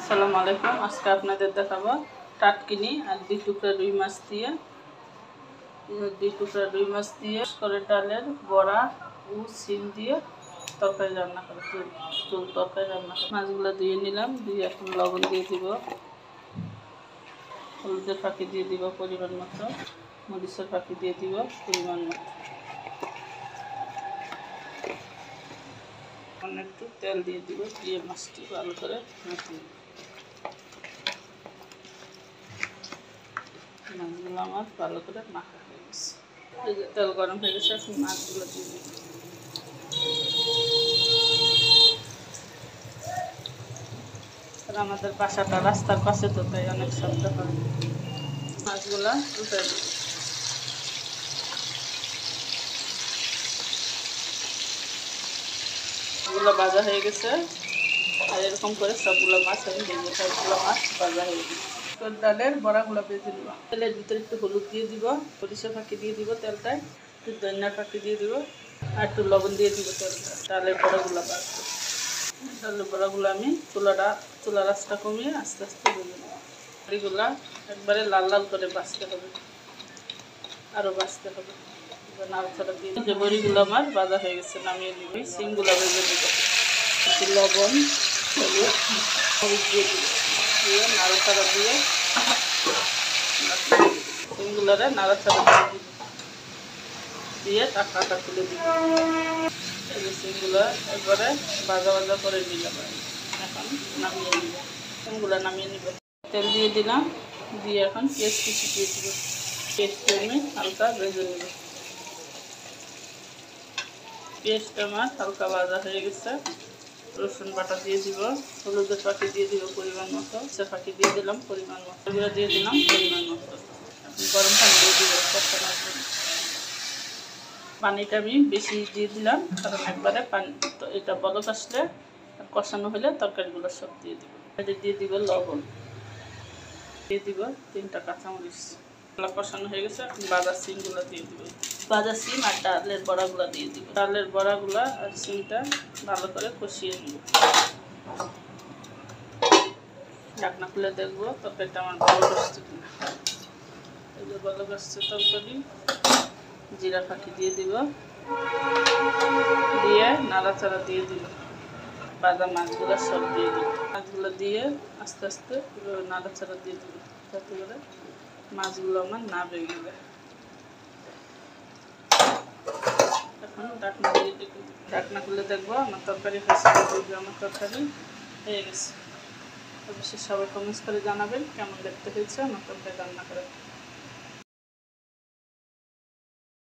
আসসালামু আলাইকুম। আজকে আপনাদের দেখাবো টাটকিনি আর দুই টুকরা রুই মাছ দিয়ে করে ডালের বড়া ও সিম দিয়ে তরকারি রান্না করে চুল তরকারি রান্না করে। মাছগুলো ধুয়ে নিলাম, দিয়ে এখন লবণ দিয়ে দিব, হলুদের ফাঁকি দিয়ে দিব পরিমাণ মতো, মরিচের ফাঁকি দিয়ে দিব পরিমাণ মতো, একটু তেল দিয়ে দিব, দিয়ে মাছটি ভালো করে মাখিয়ে দিব। মাছগুলো আমার ভালো করে মাখা হয়ে গেছে, তেল গরম হয়ে গেছে। এখন মাছগুলো দিয়ে দিব। আমাদের বাসাটা রাস্তার পাশে, তো তাই অনেক শব্দ হয়। মাছগুলো উঠে দিব। এগুলো ভাজা হয়ে গেছে, আর এরকম করে সবগুলো মাছ আমি দেবো। সবগুলো মাছ ভাজা হয়ে গেছে। ডালের বড়াগুলো ভেজে দিব। তেলের ভিতরে একটু হলুদ দিয়ে দিব, সরিষা ফাঁকি দিয়ে দিব তেলটায়, একটু ধনিয়া ফাঁকি দিয়ে দিব, আর একটু লবণ দিয়ে দিব তেলটা। ডালের বড়াগুলো ভাজবো। ডালের বড়াগুলো আমি চুলার আঁচটা কমিয়ে আস্তে আস্তে ভেজে নেব। বড়িগুলা একবারে লাল লাল করে ভাজতে হবে, আরও ভাজতে হবে। নাড়াচাড়া দিয়ে যে বড়িগুলো আমার ভাজা হয়ে গেছে নামিয়ে নিব। সিমগুলো ভেজে দিব, একটু লবণ হলুদ মরিচ দিয়ে দিব, দিয়ে নাড়াচাড়া দিয়ে সিমগুলোরে নাড়াচাড়া দিয়ে দিব, দিয়ে টাকা তুলে দিব। এই যে সিমগুলো একবারে ভাজা ভাজা করে নিলাম, এখন নামিয়ে নিব। সিমগুলো নামিয়ে নিব। তেল দিয়ে দিলাম, দিয়ে এখন পেঁয়াজ কুচি দিয়ে দিব। পেঁয়াজটা আমি হালকা ভেজে নেব। পেঁয়াজটা আমার হালকা ভাজা হয়ে গেছে। রসুন বাটা দিয়ে দিব, হলুদের ফাঁকি দিয়ে দিব পরিমাণ মতো, সে ফাঁকি দিয়ে দিলাম পরিমাণ মতো, এগুলো দিয়ে দিলাম পরিমাণ মতো। গরম পানি দিয়ে দিব কষানোর জন্য। পানিটা আমি বেশি দিয়ে দিলাম, কারণ একবারে পানি এটা বলক আসলে কষানো হলে তরকারিগুলো সব দিয়ে দিব। এটা দিয়ে দিব লবণ, দিয়ে দিব 3টা কাঁচামরিচ। কষানো হয়ে গেছে, এখন ভাজা সিমগুলো দিয়ে দিব। ভাজা সিম আর ডালের বড়াগুলো দিয়ে দিব। ডালের বড়াগুলো আর সিমটা ভালো করে কষিয়ে নিব। ঢাকনা খুলে দেখবো তরকারিটা আমার ভালো আসছে কিনা। এই যে ভালো আসছে তরকারি। জিরা ফাঁকি দিয়ে দিব, দিয়ে নাড়াচাড়া দিয়ে দিব। ভাজা মাছগুলো সব দিয়ে দিব। মাছগুলো দিয়ে আস্তে আস্তে নাড়াচাড়া দিয়ে দিব, যাতে করে মাছগুলো আমার না ভেঙে যায়। এখন ঢাকনা দিয়ে দিব। ঢাকনা খুলে দেখবো আমার তরকারি হয়েছে। আমার তরকারি হয়ে গেছে। অবশ্যই সবাই কমেন্টস করে জানাবেন কেমন দেখতে হয়েছে আমার তরকারি রান্না করে।